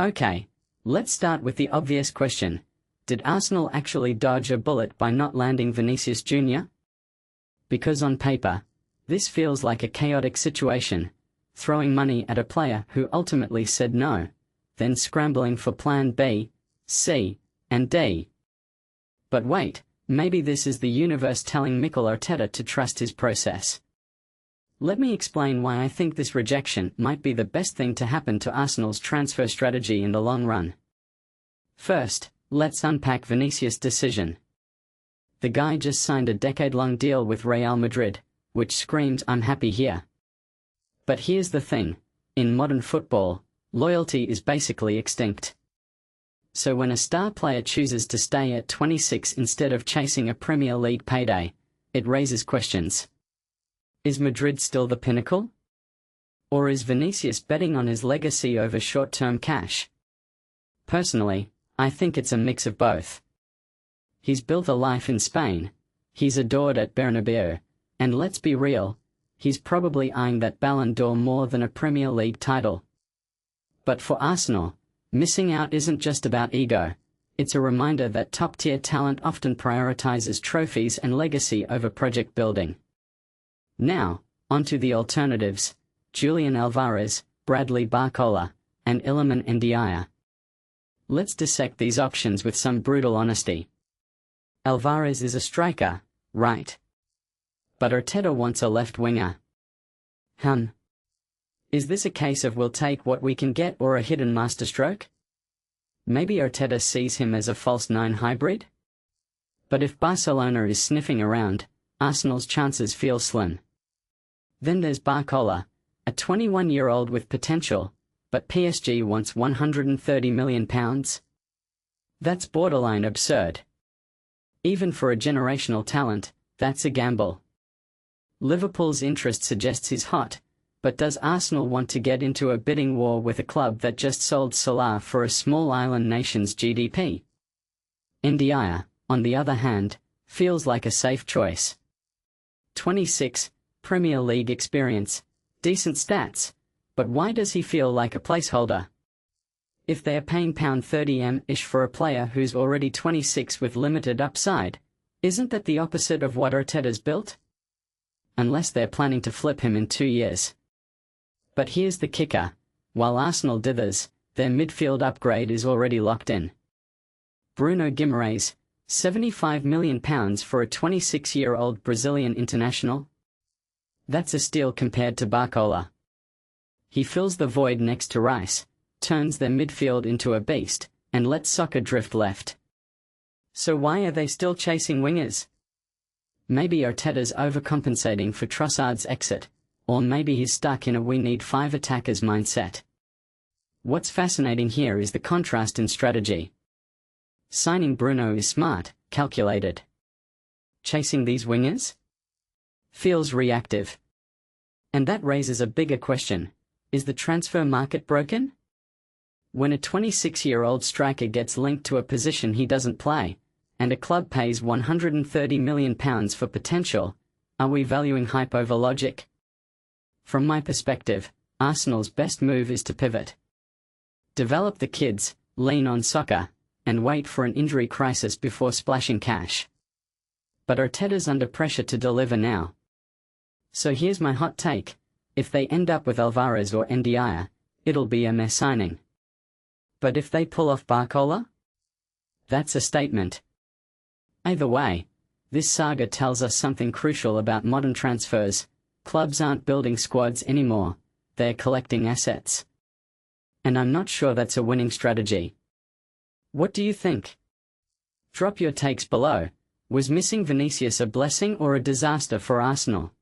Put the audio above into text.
Okay, let's start with the obvious question. Did Arsenal actually dodge a bullet by not landing Vinicius Jr? Because on paper, this feels like a chaotic situation, throwing money at a player who ultimately said no, then scrambling for plan B, C, and D. But wait, maybe this is the universe telling Mikel Arteta to trust his process. Let me explain why I think this rejection might be the best thing to happen to Arsenal's transfer strategy in the long run. First, let's unpack Vinicius' decision. The guy just signed a decade-long deal with Real Madrid, which screams "I'm happy here." But here's the thing, in modern football, loyalty is basically extinct. So when a star player chooses to stay at 26 instead of chasing a Premier League payday, it raises questions. Is Madrid still the pinnacle? Or is Vinicius betting on his legacy over short-term cash? Personally, I think it's a mix of both. He's built a life in Spain, he's adored at Bernabeu, and let's be real, he's probably eyeing that Ballon d'Or more than a Premier League title. But for Arsenal, missing out isn't just about ego, it's a reminder that top-tier talent often prioritizes trophies and legacy over project building. Now, onto the alternatives: Julian Alvarez, Bradley Barcola, and Iliman Ndiaye. Let's dissect these options with some brutal honesty. Alvarez is a striker, right? But Arteta wants a left winger. Is this a case of we'll take what we can get or a hidden masterstroke? Maybe Arteta sees him as a false nine hybrid? But if Barcelona is sniffing around, Arsenal's chances feel slim. Then there's Barcola, a 21-year-old with potential, but PSG wants £130 million? That's borderline absurd. Even for a generational talent, that's a gamble. Liverpool's interest suggests he's hot, but does Arsenal want to get into a bidding war with a club that just sold Salah for a small island nation's GDP? Ndiaye, on the other hand, feels like a safe choice. 26, Premier League experience, decent stats, but why does he feel like a placeholder? If they're paying £30m-ish for a player who's already 26 with limited upside, isn't that the opposite of what Arteta's built? Unless they're planning to flip him in 2 years. But here's the kicker, while Arsenal dithers, their midfield upgrade is already locked in. Bruno Guimaraes, £75 million for a 26-year-old Brazilian international? That's a steal compared to Barcola. He fills the void next to Rice, turns their midfield into a beast, and lets soccer drift left. So why are they still chasing wingers? Maybe Arteta's overcompensating for Trossard's exit, or maybe he's stuck in a "we need 5 attackers" mindset. What's fascinating here is the contrast in strategy. Signing Bruno is smart, calculated. Chasing these wingers? Feels reactive. And that raises a bigger question: is the transfer market broken? When a 26-year-old striker gets linked to a position he doesn't play, and a club pays £130 million for potential, are we valuing hype over logic? From my perspective, Arsenal's best move is to pivot. Develop the kids, lean on soccer, and wait for an injury crisis before splashing cash. But Arteta's under pressure to deliver now. So here's my hot take: if they end up with Alvarez or Ndiaye, it'll be a mess signing. But if they pull off Barcola? That's a statement. Either way, this saga tells us something crucial about modern transfers: clubs aren't building squads anymore, they're collecting assets. And I'm not sure that's a winning strategy. What do you think? Drop your takes below. Was missing Vinicius a blessing or a disaster for Arsenal?